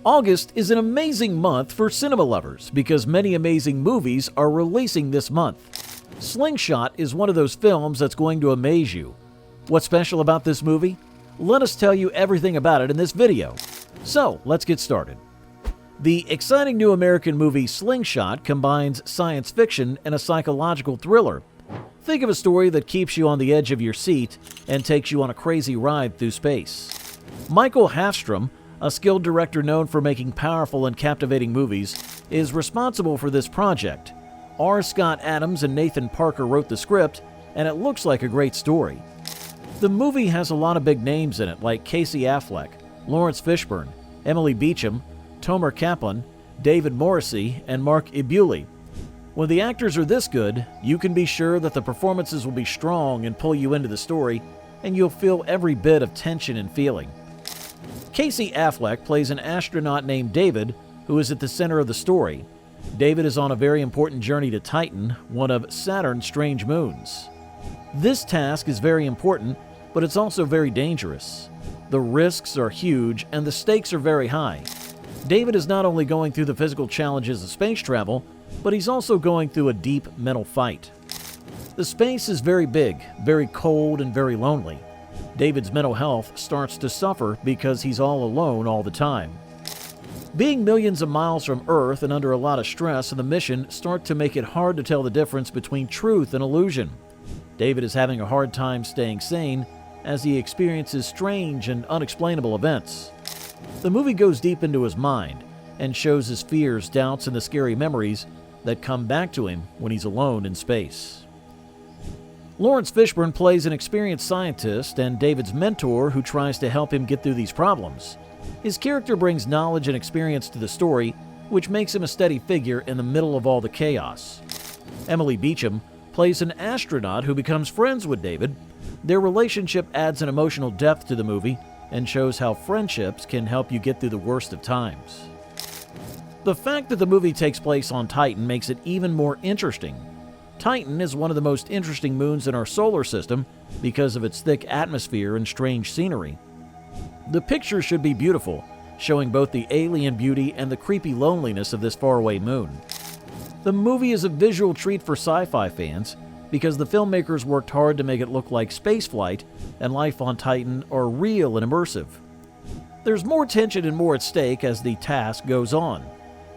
August is an amazing month for cinema lovers because many amazing movies are releasing this month. Slingshot is one of those films that's going to amaze you. What's special about this movie? Let us tell you everything about it in this video. So, let's get started. The exciting new American movie Slingshot combines science fiction and a psychological thriller. Think of a story that keeps you on the edge of your seat and takes you on a crazy ride through space. Michael Hafstrom, a skilled director known for making powerful and captivating movies, is responsible for this project. R. Scott Adams and Nathan Parker wrote the script, and it looks like a great story. The movie has a lot of big names in it, like Casey Affleck, Laurence Fishburne, Emily Beecham, Tomer Kaplan, David Morrissey, and Mark Ibuli. When the actors are this good, you can be sure that the performances will be strong and pull you into the story, and you'll feel every bit of tension and feeling. Casey Affleck plays an astronaut named David, who is at the center of the story. David is on a very important journey to Titan, one of Saturn's strange moons. This task is very important, but it's also very dangerous. The risks are huge and the stakes are very high. David is not only going through the physical challenges of space travel, but he's also going through a deep mental fight. The space is very big, very cold, and very lonely. David's mental health starts to suffer because he's all alone all the time. Being millions of miles from Earth and under a lot of stress in the mission start to make it hard to tell the difference between truth and illusion. David is having a hard time staying sane as he experiences strange and unexplainable events. The movie goes deep into his mind and shows his fears, doubts, and the scary memories that come back to him when he's alone in space. Laurence Fishburne plays an experienced scientist and David's mentor who tries to help him get through these problems. His character brings knowledge and experience to the story, which makes him a steady figure in the middle of all the chaos. Emily Beecham plays an astronaut who becomes friends with David. Their relationship adds an emotional depth to the movie and shows how friendships can help you get through the worst of times. The fact that the movie takes place on Titan makes it even more interesting. Titan is one of the most interesting moons in our solar system because of its thick atmosphere and strange scenery. The picture should be beautiful, showing both the alien beauty and the creepy loneliness of this faraway moon. The movie is a visual treat for sci-fi fans because the filmmakers worked hard to make it look like spaceflight and life on Titan are real and immersive. There's more tension and more at stake as the task goes on.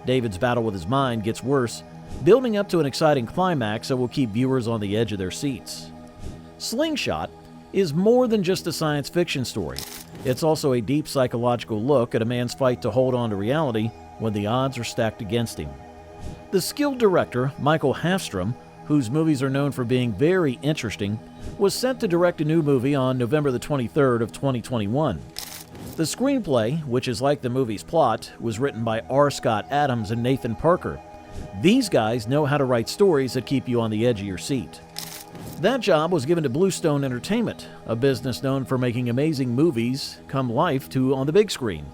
David's battle with his mind gets worse, building up to an exciting climax that will keep viewers on the edge of their seats. Slingshot is more than just a science fiction story. It's also a deep psychological look at a man's fight to hold on to reality when the odds are stacked against him. The skilled director, Michael Hafstrom, whose movies are known for being very interesting, was set to direct a new movie on November the 23rd of 2021. The screenplay, which is like the movie's plot, was written by R. Scott Adams and Nathan Parker. These guys know how to write stories that keep you on the edge of your seat. That job was given to Bluestone Entertainment, a business known for making amazing movies come life on the big screen.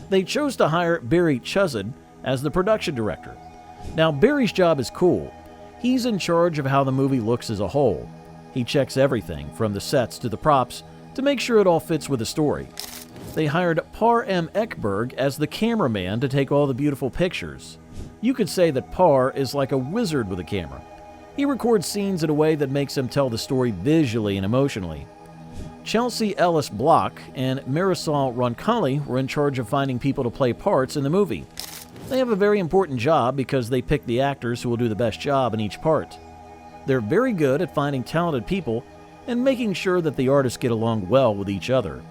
They chose to hire Barry Chuzard as the production director. Now, Barry's job is cool. He's in charge of how the movie looks as a whole. He checks everything, from the sets to the props, to make sure it all fits with the story. They hired Par M. Ekberg as the cameraman to take all the beautiful pictures. You could say that Par is like a wizard with a camera. He records scenes in a way that makes him tell the story visually and emotionally. Chelsea Ellis Block and Marisol Roncalli were in charge of finding people to play parts in the movie. They have a very important job because they pick the actors who will do the best job in each part. They're very good at finding talented people and making sure that the artists get along well with each other.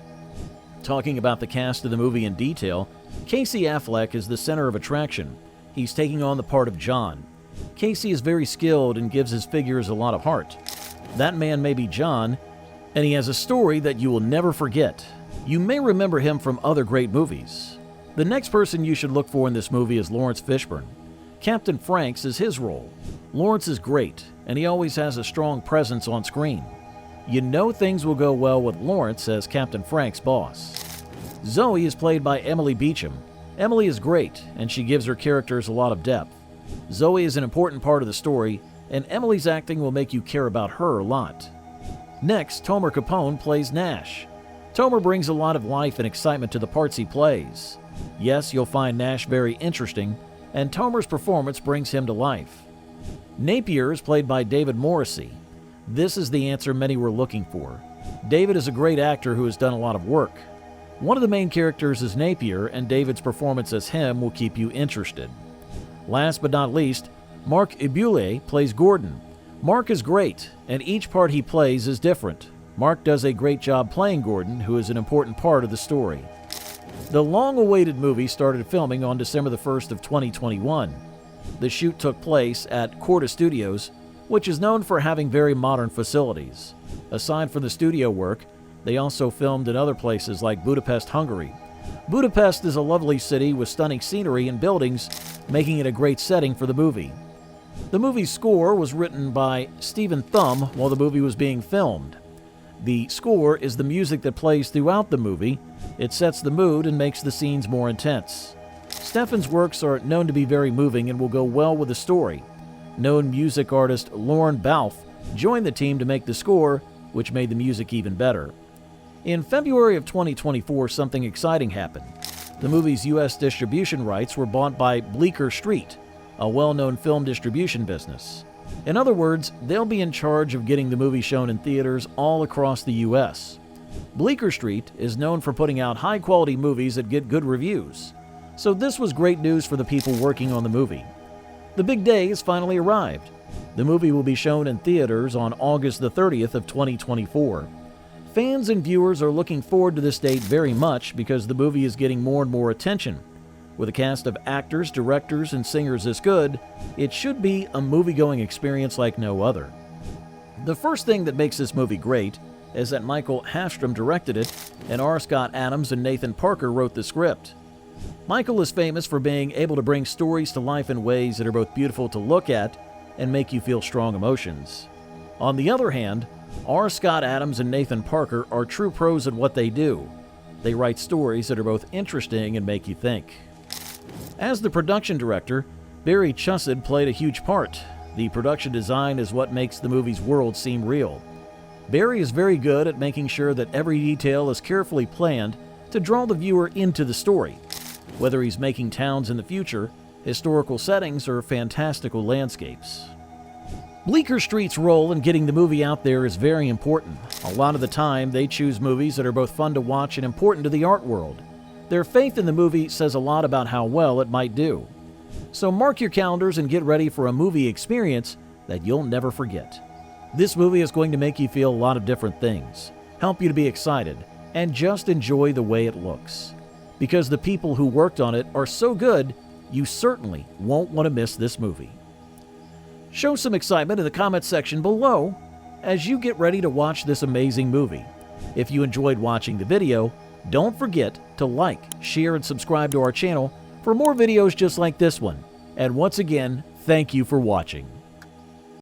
Talking about the cast of the movie in detail, Casey Affleck is the center of attraction. He's taking on the part of John. Casey is very skilled and gives his figures a lot of heart. That man may be John, and he has a story that you will never forget. You may remember him from other great movies. The next person you should look for in this movie is Laurence Fishburne. Captain Franks is his role. Laurence is great, and he always has a strong presence on screen. You know things will go well with Laurence as Captain Frank's boss. Zoe is played by Emily Beecham. Emily is great, and she gives her characters a lot of depth. Zoe is an important part of the story, and Emily's acting will make you care about her a lot. Next, Tomer Kaplan plays Nash. Tomer brings a lot of life and excitement to the parts he plays. Yes, you'll find Nash very interesting, and Tomer's performance brings him to life. Napier is played by David Morrissey. This is the answer many were looking for. David is a great actor who has done a lot of work. One of the main characters is Napier, and David's performance as him will keep you interested. Last but not least, Mark Ibule plays Gordon. Mark is great, and each part he plays is different. Mark does a great job playing Gordon, who is an important part of the story. The long-awaited movie started filming on December the 1st of 2021. The shoot took place at Corda Studios, which is known for having very modern facilities. Aside from the studio work, they also filmed in other places like Budapest, Hungary. Budapest is a lovely city with stunning scenery and buildings, making it a great setting for the movie. The movie's score was written by Stephen Thumb while the movie was being filmed. The score is the music that plays throughout the movie. It sets the mood and makes the scenes more intense. Stefan's works are known to be very moving and will go well with the story. Known music artist Lauren Balfe joined the team to make the score, which made the music even better. In February of 2024, something exciting happened. The movie's U.S. distribution rights were bought by Bleecker Street, a well-known film distribution business. In other words, they'll be in charge of getting the movie shown in theaters all across the U.S. Bleecker Street is known for putting out high-quality movies that get good reviews. So this was great news for the people working on the movie. The big day has finally arrived. The movie will be shown in theaters on August the 30th of 2024. Fans and viewers are looking forward to this date very much because the movie is getting more and more attention. With a cast of actors, directors, and singers this good, it should be a movie-going experience like no other. The first thing that makes this movie great is that Michael Hafstrom directed it, and R. Scott Adams and Nathan Parker wrote the script. Michael is famous for being able to bring stories to life in ways that are both beautiful to look at and make you feel strong emotions. On the other hand, R. Scott Adams and Nathan Parker are true pros at what they do. They write stories that are both interesting and make you think. As the production director, Barry Chussid played a huge part. The production design is what makes the movie's world seem real. Barry is very good at making sure that every detail is carefully planned to draw the viewer into the story. Whether he's making towns in the future, historical settings, or fantastical landscapes. Bleecker Street's role in getting the movie out there is very important. A lot of the time, they choose movies that are both fun to watch and important to the art world. Their faith in the movie says a lot about how well it might do. So mark your calendars and get ready for a movie experience that you'll never forget. This movie is going to make you feel a lot of different things, help you to be excited, and just enjoy the way it looks. Because the people who worked on it are so good, you certainly won't want to miss this movie. Show some excitement in the comments section below as you get ready to watch this amazing movie. If you enjoyed watching the video, don't forget to like, share, and subscribe to our channel for more videos just like this one. And once again, thank you for watching.